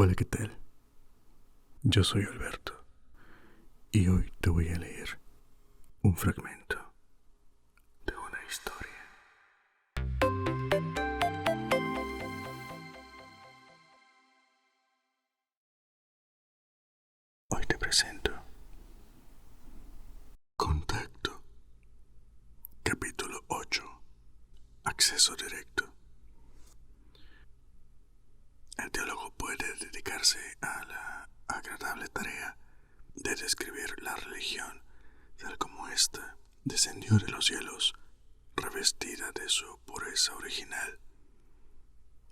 Hola, ¿qué tal? Yo soy Alberto y hoy te voy a leer un fragmento de una historia. Hoy te presento Contacto, capítulo 8, acceso directo. El teólogo puede dedicarse a la agradable tarea de describir la religión tal como ésta descendió de los cielos, revestida de su pureza original.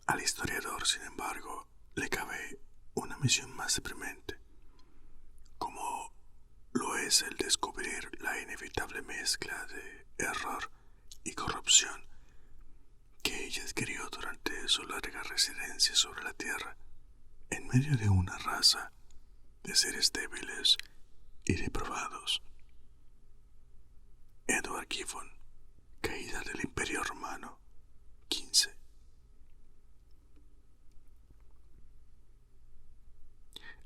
Al historiador, sin embargo, le cabe una misión más deprimente, como lo es el descubrir la inevitable mezcla de error y corrupción que ella adquirió durante su larga residencia sobre la tierra, en medio de una raza de seres débiles y depravados. Edward Gibbon, Caída del Imperio Romano, 15.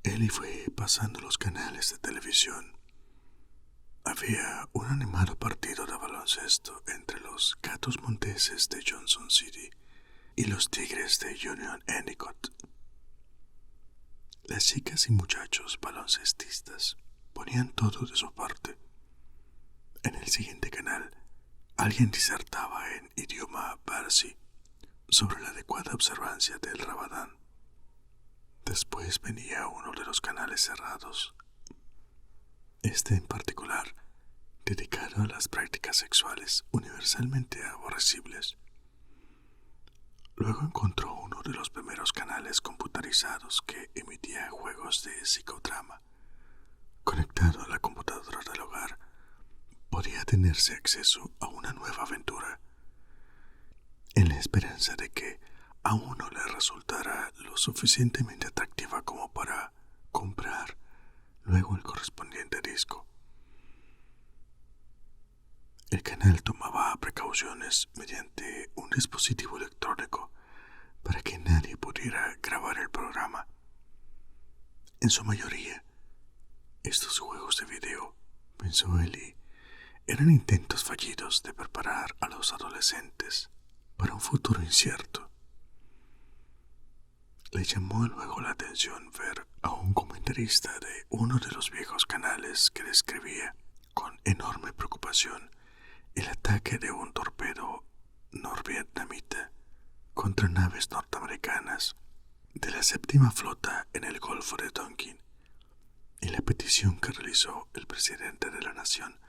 Ellie fue pasando los canales de televisión. Había un animado partido de baloncesto entre los gatos monteses de Johnson City y los tigres de Union Endicott. Las chicas y muchachos baloncestistas ponían todo de su parte. En el siguiente canal, alguien disertaba en idioma parsi sobre la adecuada observancia del Ramadán. Después venía uno de los canales cerrados, este en particular, dedicado a las prácticas sexuales universalmente aborrecibles. Luego encontró uno de los primeros canales computarizados que emitía juegos de psicodrama. Conectado a la computadora del hogar, podía tenerse acceso a una nueva aventura, en la esperanza de que a uno le resultara lo suficientemente atractiva como para comprar luego el correspondiente disco. El canal tomaba precauciones mediante un dispositivo electrónico para que nadie pudiera grabar el programa. En su mayoría, estos juegos de video, pensó Ellie, eran intentos fallidos de preparar a los adolescentes para un futuro incierto. Le llamó luego la atención ver a un comentarista de uno de los viejos canales que describía con enorme preocupación el ataque de un torpedo norvietnamita contra naves norteamericanas de la séptima flota en el Golfo de Tonkin, y la petición que realizó el presidente de la nación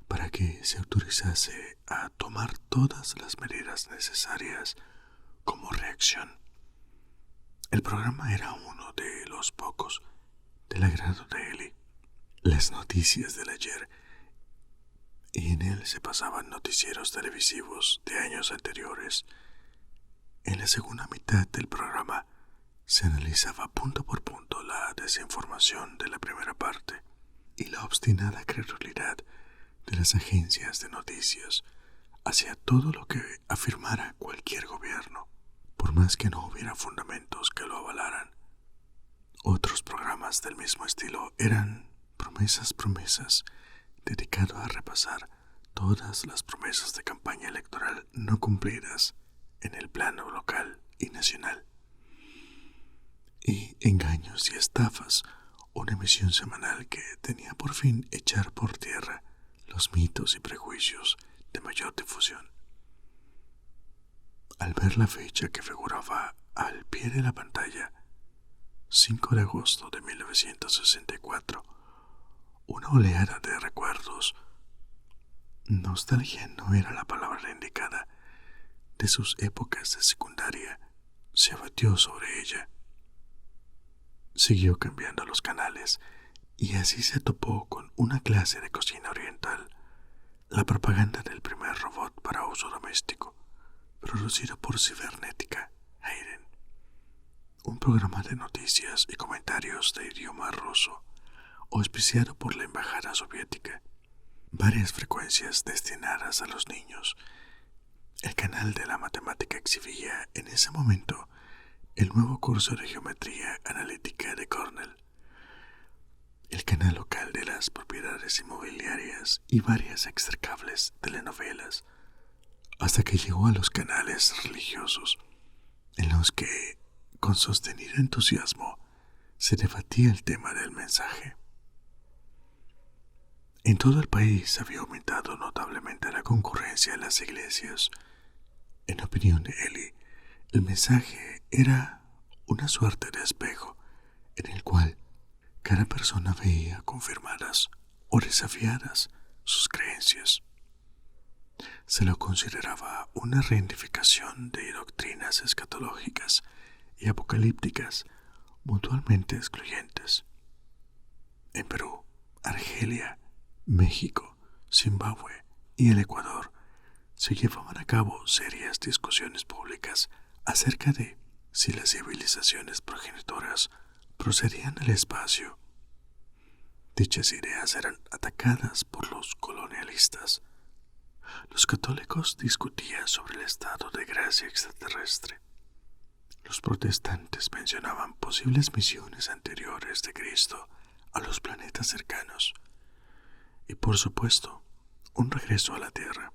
para que se autorizase a tomar todas las medidas necesarias como reacción. El programa era uno de los pocos del agrado de Ellie, las noticias del ayer, y en él se pasaban noticieros televisivos de años anteriores. En la segunda mitad del programa se analizaba punto por punto la desinformación de la primera parte y la obstinada credulidad de las agencias de noticias hacia todo lo que afirmara cualquier gobierno, por más que no hubiera fundamentos que lo avalaran. Otros programas del mismo estilo eran promesas, dedicado a repasar todas las promesas de campaña electoral no cumplidas en el plano local y nacional. Y engaños y estafas, una emisión semanal que tenía por fin echar por tierra los mitos y prejuicios de mayor difusión. Al ver la fecha que figuraba al pie de la pantalla, 5 de agosto de 1964, una oleada de recuerdos, nostalgia no era la palabra indicada, de sus épocas de secundaria, se abatió sobre ella. Siguió cambiando los canales y así se topó con una clase de cocina oriental, la propaganda del primer robot para uso doméstico, producido por Cibernética Hayden, un programa de noticias y comentarios de idioma ruso, auspiciado por la embajada soviética, varias frecuencias destinadas a los niños. El canal de la matemática exhibía en ese momento el nuevo curso de geometría analítica de Cornell, el canal local de las propiedades inmobiliarias y varias execrables telenovelas, hasta que llegó a los canales religiosos, en los que, con sostenido entusiasmo, se debatía el tema del mensaje. En todo el país había aumentado notablemente la concurrencia en las iglesias. En opinión de Eli, el mensaje era una suerte de espejo en el cual cada persona veía confirmadas o desafiadas sus creencias. Se lo consideraba una reidentificación de doctrinas escatológicas y apocalípticas mutuamente excluyentes. En Perú, Argelia, México, Zimbabue y el Ecuador se llevaban a cabo serias discusiones públicas acerca de si las civilizaciones progenitoras procedían del espacio. Dichas ideas eran atacadas por los colonialistas. Los católicos discutían sobre el estado de gracia extraterrestre. Los protestantes mencionaban posibles misiones anteriores de Cristo a los planetas cercanos y, por supuesto, un regreso a la Tierra.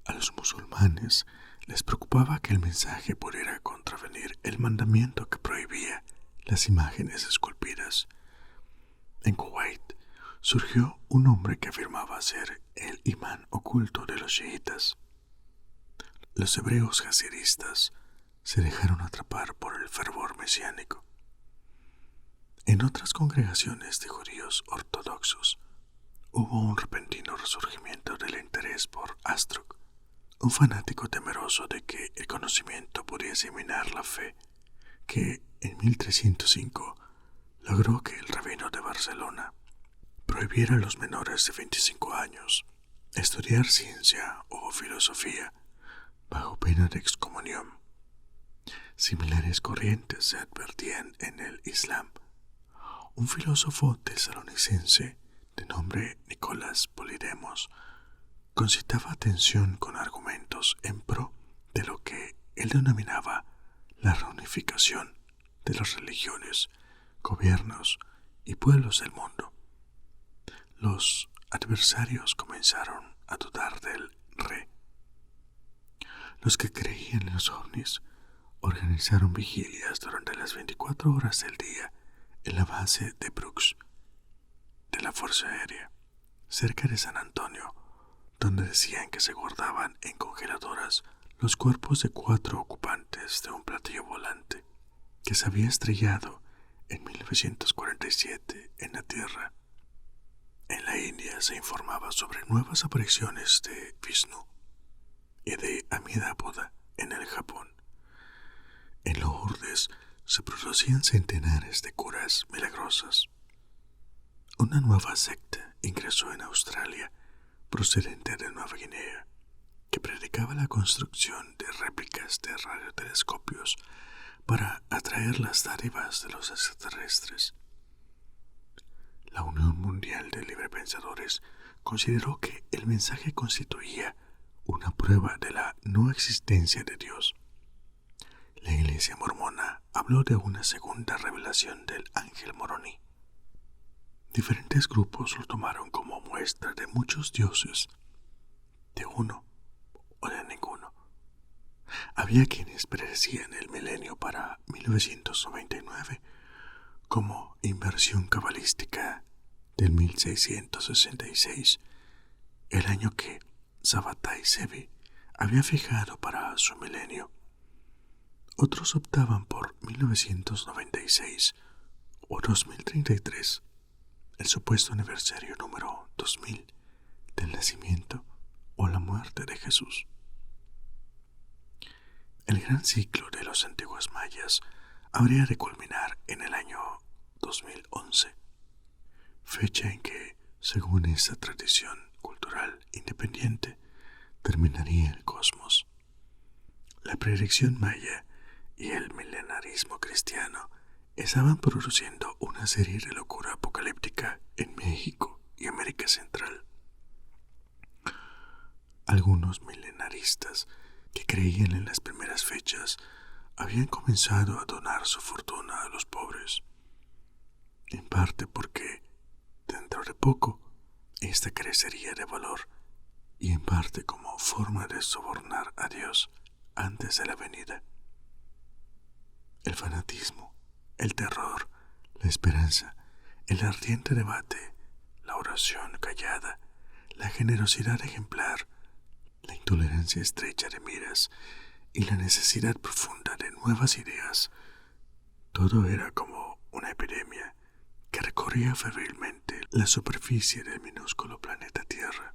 A los musulmanes les preocupaba que el mensaje pudiera contravenir el mandamiento que prohibía las imágenes esculpidas. En Kuwait surgió un hombre que afirmaba ser el imán oculto de los chiitas. Los hebreos hasiristas se dejaron atrapar por el fervor mesiánico. En otras congregaciones de judíos ortodoxos hubo un repentino resurgimiento del interés por Astruc, un fanático temeroso de que el conocimiento pudiese minar la fe, que en 1305 logró que el rabino de Barcelona prohibiera a los menores de 25 años estudiar ciencia o filosofía bajo pena de excomunión. Similares corrientes se advertían en el Islam. Un filósofo tesalonicense de nombre Nicolás Polidemos concitaba atención con argumentos en pro de lo que él denominaba la reunificación de las religiones, gobiernos y pueblos del mundo. Los adversarios comenzaron a dudar del Re. Los que creían en los ovnis organizaron vigilias durante las 24 horas del día en la base de Brooks de la Fuerza Aérea, cerca de San Antonio, donde decían que se guardaban en congeladoras los cuerpos de 4 ocupantes de un platillo volante que se había estrellado en 1947 en la Tierra. En la India se informaba sobre nuevas apariciones de Vishnu y de Amida Buddha en el Japón. En Lourdes se producían centenares de curas milagrosas. Una nueva secta ingresó en Australia, procedente de Nueva Guinea, que predicaba la construcción de réplicas de radiotelescopios para atraer las dádivas de los extraterrestres. La Unión Mundial de Librepensadores consideró que el mensaje constituía una prueba de la no existencia de Dios. La Iglesia mormona habló de una segunda revelación del ángel Moroni. Diferentes grupos lo tomaron como muestra de muchos dioses, de uno o de ninguno. Había quienes predecían el milenio para 1999 como inversión cabalística del 1666, el año que Sabbatai Zevi había fijado para su milenio. Otros optaban por 1996 o 2033, el supuesto aniversario número 2000 del nacimiento o la muerte de Jesús. El gran ciclo de los antiguos mayas habría de culminar en el año 2011, fecha en que, según esta tradición cultural independiente, terminaría el cosmos. La predicción maya y el milenarismo cristiano estaban produciendo una serie de locura apocalíptica en México y América Central. Algunos milenaristas que creían en las primeras fechas habían comenzado a donar su fortuna a los pobres, en parte porque dentro de poco ésta crecería de valor y en parte como forma de sobornar a Dios antes de la venida. El fanatismo, el terror, la esperanza, el ardiente debate, la oración callada, la generosidad ejemplar, la intolerancia estrecha de miras y la necesidad profunda de nuevas ideas, todo era como una epidemia que recorría febrilmente la superficie del minúsculo planeta Tierra.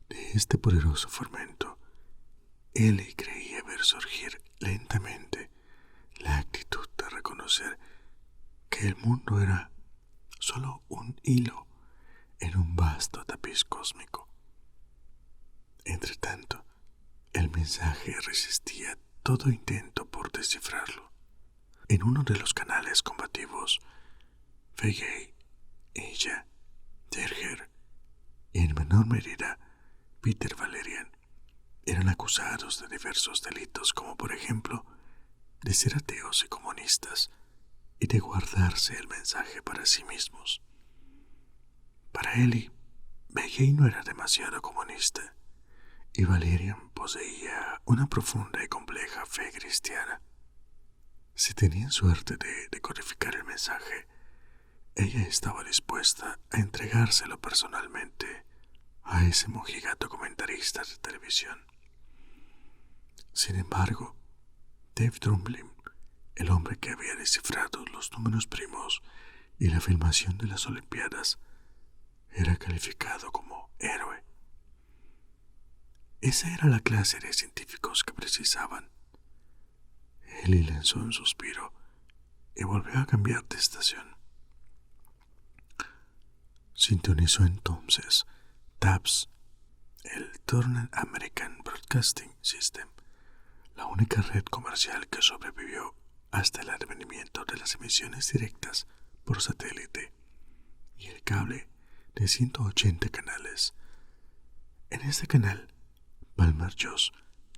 De este poderoso fermento, Ellie creía ver surgir lentamente la actitud de reconocer que el mundo era solo un hilo en un vasto tapiz cósmico. Entretanto, el mensaje resistía todo intento por descifrarlo. En uno de los canales combativos, Feige, ella, Terger y en menor medida Peter Valerian eran acusados de diversos delitos, como por ejemplo de ser ateos y comunistas y de guardarse el mensaje para sí mismos. Para Ellie, Feige no era demasiado comunista y Valerian poseía una profunda y compleja fe cristiana. Si tenían suerte de decodificar el mensaje, ella estaba dispuesta a entregárselo personalmente a ese mojigato comentarista de televisión. Sin embargo, Dave Drumlin, el hombre que había descifrado los números primos y la filmación de las Olimpiadas, era calificado como héroe. Esa era la clase de científicos que precisaban. Ellie lanzó un suspiro y volvió a cambiar de estación. Sintonizó entonces TAPS, el Turner American Broadcasting System, la única red comercial que sobrevivió hasta el advenimiento de las emisiones directas por satélite y el cable de 180 canales. En este canal, Palmer Joss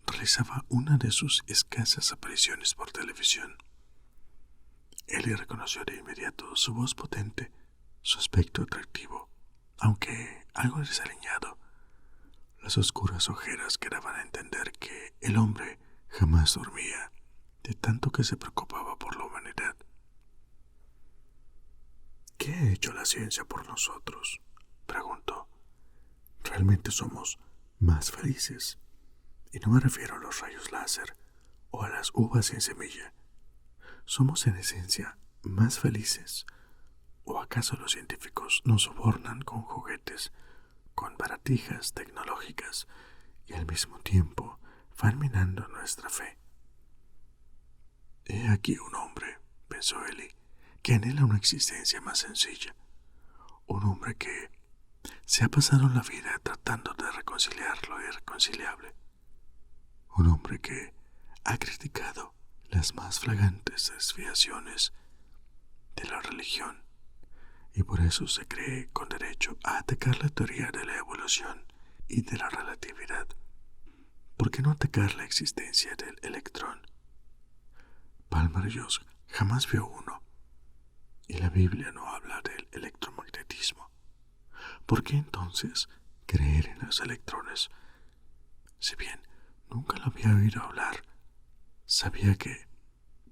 realizaba una de sus escasas apariciones por televisión. Ellie reconoció de inmediato su voz potente, su aspecto atractivo, aunque algo desaliñado. Las oscuras ojeras que daban a entender que el hombre jamás dormía, de tanto que se preocupaba por la humanidad. ¿Qué ha hecho la ciencia por nosotros?, preguntó. ¿Realmente somos más felices? Y no me refiero a los rayos láser o a las uvas sin semilla. ¿Somos en esencia más felices? ¿O acaso los científicos nos sobornan con juguetes, con baratijas tecnológicas y al mismo tiempo van minando nuestra fe? He aquí un hombre, pensó Ellie, que anhela una existencia más sencilla. Un hombre que se ha pasado la vida tratando de reconciliar lo irreconciliable. Un hombre que ha criticado las más flagrantes desviaciones de la religión y por eso se cree con derecho a atacar la teoría de la evolución y de la relatividad. ¿Por qué no atacar la existencia del electrón? Palmer Joss jamás vio uno, y la Biblia no habla del electromagnetismo. ¿Por qué entonces creer en los electrones? Si bien nunca lo había oído hablar, sabía que,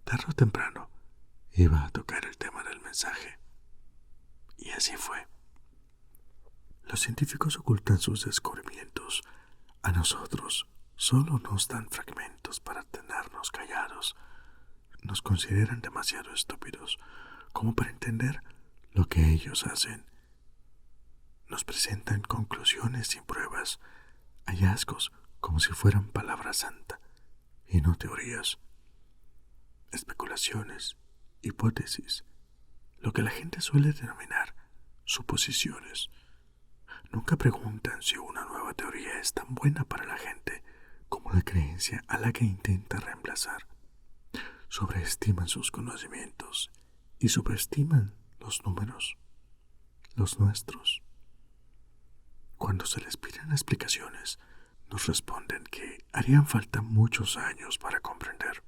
tarde o temprano, iba a tocar el tema del mensaje. Y así fue. Los científicos ocultan sus descubrimientos. A nosotros solo nos dan fragmentos para tenernos callados. Nos consideran demasiado estúpidos como para entender lo que ellos hacen. Nos presentan conclusiones sin pruebas, hallazgos como si fueran palabra santa y no teorías, especulaciones, hipótesis, lo que la gente suele denominar suposiciones. Nunca preguntan si una nueva teoría es tan buena para la gente como la creencia a la que intenta reemplazar. Sobreestiman sus conocimientos y subestiman los números, los nuestros. Cuando se les piden explicaciones, nos responden que harían falta muchos años para comprender.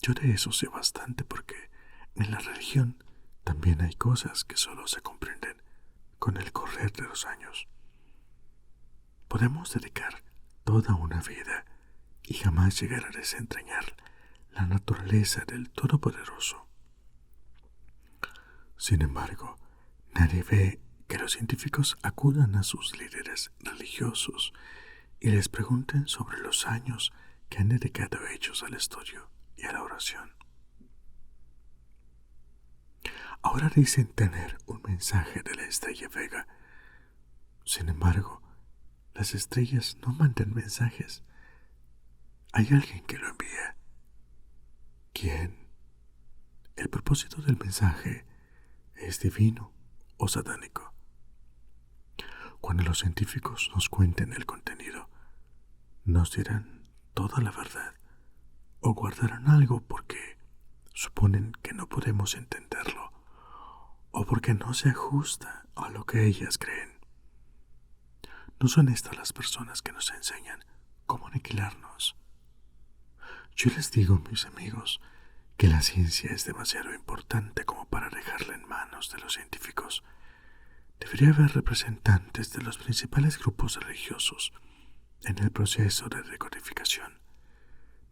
Yo de eso sé bastante porque en la religión también hay cosas que solo se comprenden con el correr de los años. Podemos dedicar toda una vida y jamás llegar a desentrañar la naturaleza del Todopoderoso. Sin embargo, nadie ve que los científicos acudan a sus líderes religiosos y les pregunten sobre los años que han dedicado ellos al estudio y a la oración. Ahora dicen tener un mensaje de la estrella Vega. Sin embargo, las estrellas no mandan mensajes. Hay alguien que lo envía. ¿Quién? El propósito del mensaje es divino o satánico. Cuando los científicos nos cuenten el contenido, nos dirán toda la verdad o guardarán algo porque suponen que no podemos entenderlo o porque no se ajusta a lo que ellas creen. No son estas las personas que nos enseñan cómo aniquilarnos. Yo les digo, mis amigos, que la ciencia es demasiado importante como para dejarla en manos de los científicos. Debería haber representantes de los principales grupos religiosos en el proceso de decodificación.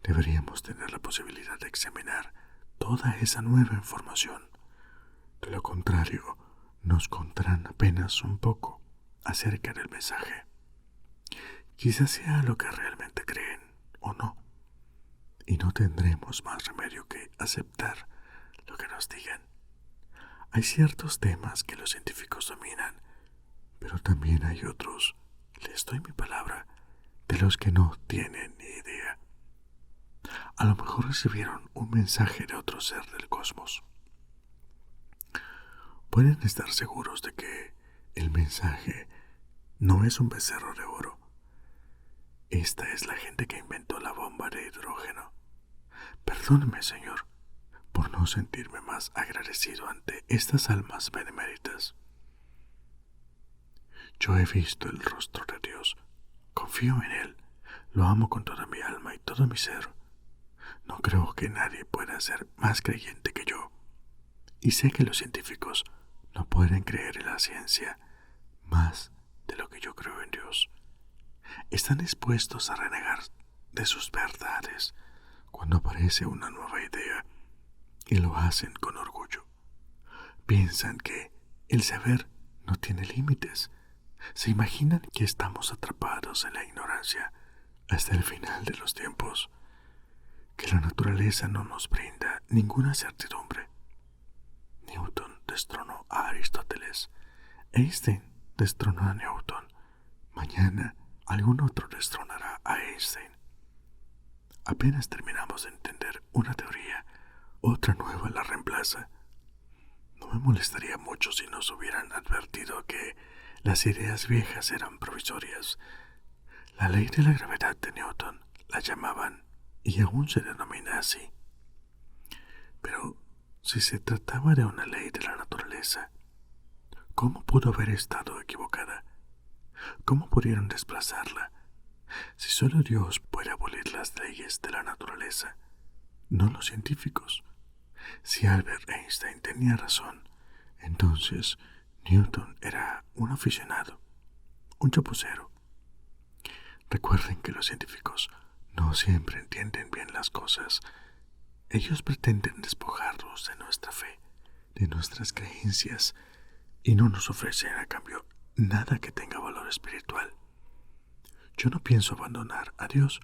Deberíamos tener la posibilidad de examinar toda esa nueva información. De lo contrario, nos contarán apenas un poco acerca del mensaje. Quizás sea lo que realmente creen o no, y no tendremos más remedio que aceptar lo que nos digan. Hay ciertos temas que los científicos dominan, pero también hay otros, les doy mi palabra, de los que no tienen ni idea. A lo mejor recibieron un mensaje de otro ser del cosmos. Pueden estar seguros de que el mensaje no es un becerro de oro. Esta es la gente que inventó la bomba de hidrógeno. Perdóneme, Señor, por no sentirme más agradecido ante estas almas beneméritas. Yo he visto el rostro de Dios, confío en Él, lo amo con toda mi alma y todo mi ser. No creo que nadie pueda ser más creyente que yo. Y sé que los científicos no pueden creer en la ciencia más de lo que yo creo en Dios. Están dispuestos a renegar de sus verdades cuando aparece una nueva idea y lo hacen con orgullo. Piensan que el saber no tiene límites. Se imaginan que estamos atrapados en la ignorancia hasta el final de los tiempos, que la naturaleza no nos brinda ninguna certidumbre. Newton destronó a Aristóteles, Einstein destronó a Newton, mañana algún otro destronará a Einstein. Apenas terminamos de entender una teoría, otra nueva la reemplaza. No me molestaría mucho si nos hubieran advertido que las ideas viejas eran provisorias. La ley de la gravedad de Newton la llamaban, y aún se denomina así. Pero si se trataba de una ley de la naturaleza, ¿cómo pudo haber estado equivocada? ¿Cómo pudieron desplazarla? Si solo Dios puede abolir las leyes de la naturaleza, no los científicos. Si Albert Einstein tenía razón, entonces Newton era un aficionado, un chapucero. Recuerden que los científicos no siempre entienden bien las cosas. Ellos pretenden despojarnos de nuestra fe, de nuestras creencias, y no nos ofrecen a cambio nada que tenga valor espiritual. Yo no pienso abandonar a Dios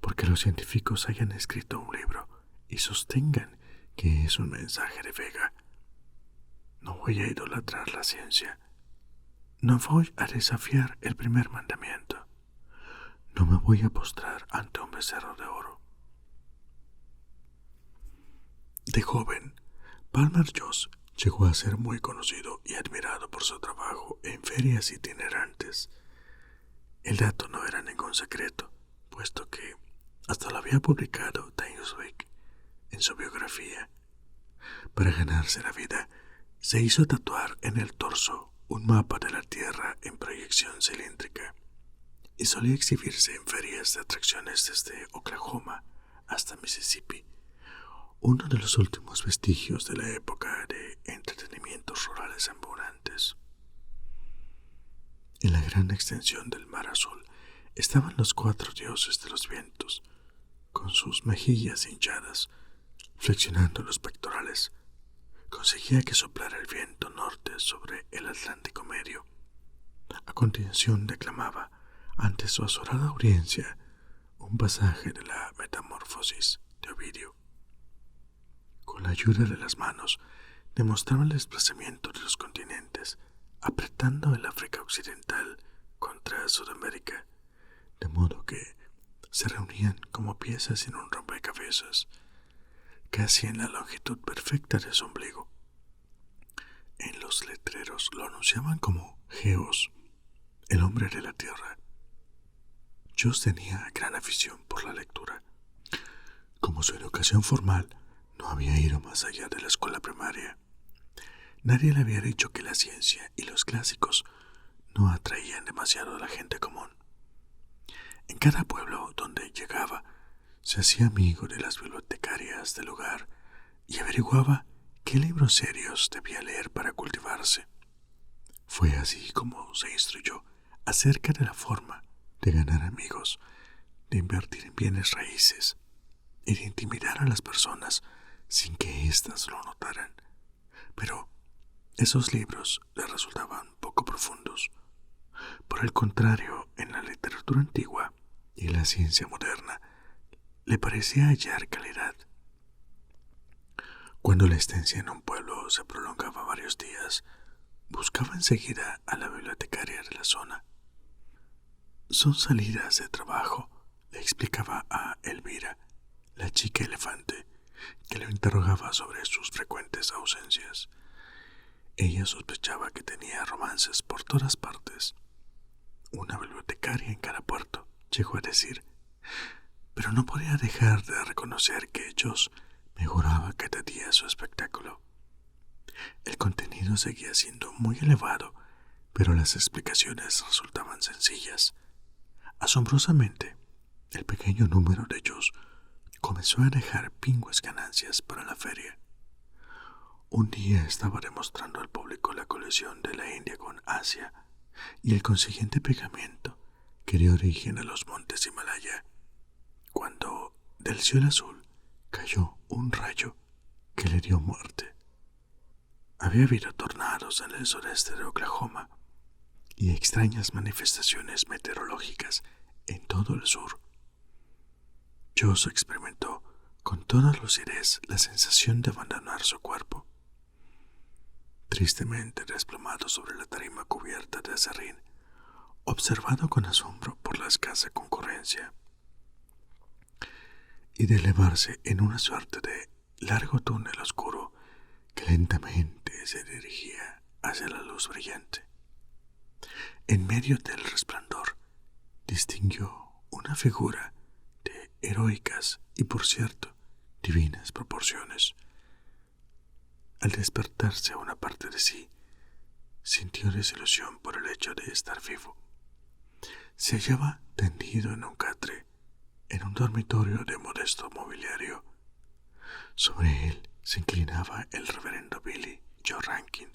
porque los científicos hayan escrito un libro y sostengan que es un mensaje de Vega. No voy a idolatrar la ciencia. No voy a desafiar el primer mandamiento. No me voy a postrar ante un becerro de oro. De joven, Palmer Joss llegó a ser muy conocido y admirado por su trabajo en ferias itinerantes. El dato no era ningún secreto, puesto que hasta lo había publicado Newsweek en su biografía. Para ganarse la vida, se hizo tatuar en el torso un mapa de la Tierra en proyección cilíndrica. y solía exhibirse en ferias de atracciones desde Oklahoma hasta Mississippi, uno de los últimos vestigios de la época de entretenimientos rurales ambulantes. En la gran extensión del mar azul estaban los 4 dioses de los vientos, con sus mejillas hinchadas, flexionando los pectorales. Conseguía que soplara el viento norte sobre el Atlántico Medio. A continuación declamaba ante su azorada audiencia un pasaje de la Metamorfosis de Ovidio. Con la ayuda de las manos demostraba el desplazamiento de los continentes, apretando el África Occidental contra Sudamérica, de modo que se reunían como piezas en un rompecabezas, casi en la longitud perfecta de su ombligo. En los letreros lo anunciaban como Geos, el hombre de la tierra. Joss tenía gran afición por la lectura. Como su educación formal no había ido más allá de la escuela primaria, nadie le había dicho que la ciencia y los clásicos no atraían demasiado a la gente común. En cada pueblo donde llegaba, se hacía amigo de las bibliotecarias del lugar y averiguaba qué libros serios debía leer para cultivarse. Fue así como se instruyó acerca de la forma de ganar amigos, de invertir en bienes raíces y de intimidar a las personas sin que éstas lo notaran. Pero esos libros le resultaban poco profundos. Por el contrario, en la literatura antigua y en la ciencia moderna, le parecía hallar calidad. Cuando la estancia en un pueblo se prolongaba varios días, buscaba enseguida a la bibliotecaria de la zona. Son salidas de trabajo, le explicaba a Elvira, la chica elefante, que lo interrogaba sobre sus frecuentes ausencias. Ella sospechaba que tenía romances por todas partes. Una bibliotecaria en cada puerto, llegó a decir, pero no podía dejar de reconocer que Joss mejoraba cada día su espectáculo. El contenido seguía siendo muy elevado, pero las explicaciones resultaban sencillas. Asombrosamente, el pequeño número de Joss comenzó a dejar pingües ganancias para la feria. Un día estaba demostrando al público la colección de la India con Asia y el consiguiente pegamiento que dio origen a los montes Himalaya, cuando del cielo azul cayó un rayo que le dio muerte. Había habido tornados en el sureste de Oklahoma y extrañas manifestaciones meteorológicas en todo el sur. Joss experimentó con toda lucidez la sensación de abandonar su cuerpo. Tristemente desplomado sobre la tarima cubierta de acerrín, observado con asombro por la escasa concurrencia, y de elevarse en una suerte de largo túnel oscuro que lentamente se dirigía hacia la luz brillante. En medio del resplandor distinguió una figura de heroicas y, por cierto, divinas proporciones. Al despertarse a una parte de sí, sintió desilusión por el hecho de estar vivo. Se hallaba tendido en un catre, en un dormitorio de modesto mobiliario. Sobre él se inclinaba el reverendo Billy Joe Rankin,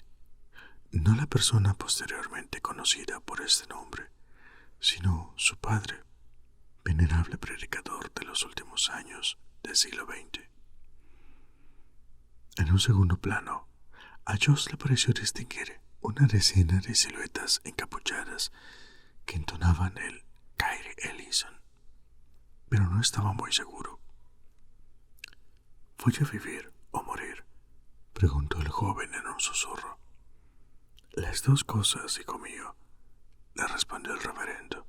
no la persona posteriormente conocida por este nombre, sino su padre, venerable predicador de los últimos años del siglo XX. En un segundo plano, a Joss le pareció distinguir una decena de siluetas encapuchadas que entonaban el Kyrie Ellison, pero no estaba muy seguro. ¿Voy a vivir o morir?, preguntó el joven en un susurro. Las dos cosas, hijo mío, le respondió el reverendo.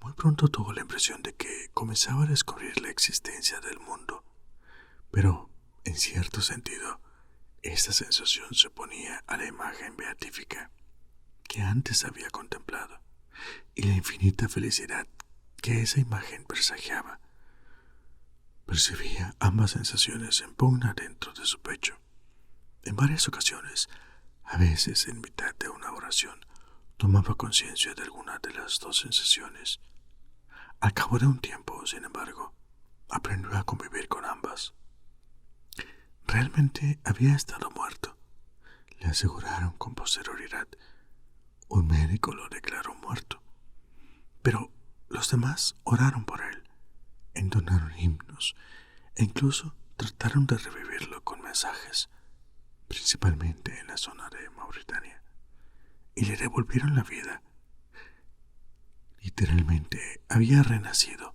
Muy pronto tuvo la impresión de que comenzaba a descubrir la existencia del mundo, pero, en cierto sentido, esta sensación se oponía a la imagen beatífica que antes había contemplado y la infinita felicidad que esa imagen presagiaba. Percibía ambas sensaciones en pugna dentro de su pecho. En varias ocasiones, a veces en mitad de una oración, tomaba conciencia de alguna de las dos sensaciones. Al cabo de un tiempo, sin embargo, aprendió a convivir con ambas. Realmente había estado muerto, le aseguraron con posterioridad. Un médico lo declaró muerto, pero los demás oraron por él, entonaron himnos e incluso trataron de revivirlo con mensajes, principalmente en la zona de Mauritania, y le devolvieron la vida. Literalmente había renacido,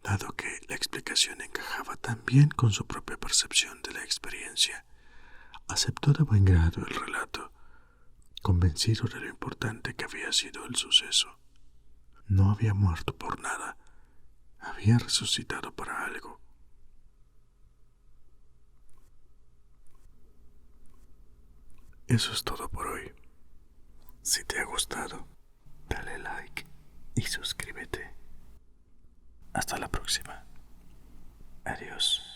dado que la explicación encajaba tan bien con su propia percepción de la experiencia. Aceptó de buen grado el relato, convencido de lo importante que había sido el suceso. No había muerto por nada, había resucitado para algo. Eso es todo por hoy. Si te ha gustado, dale like y suscríbete. Hasta la próxima. Adiós.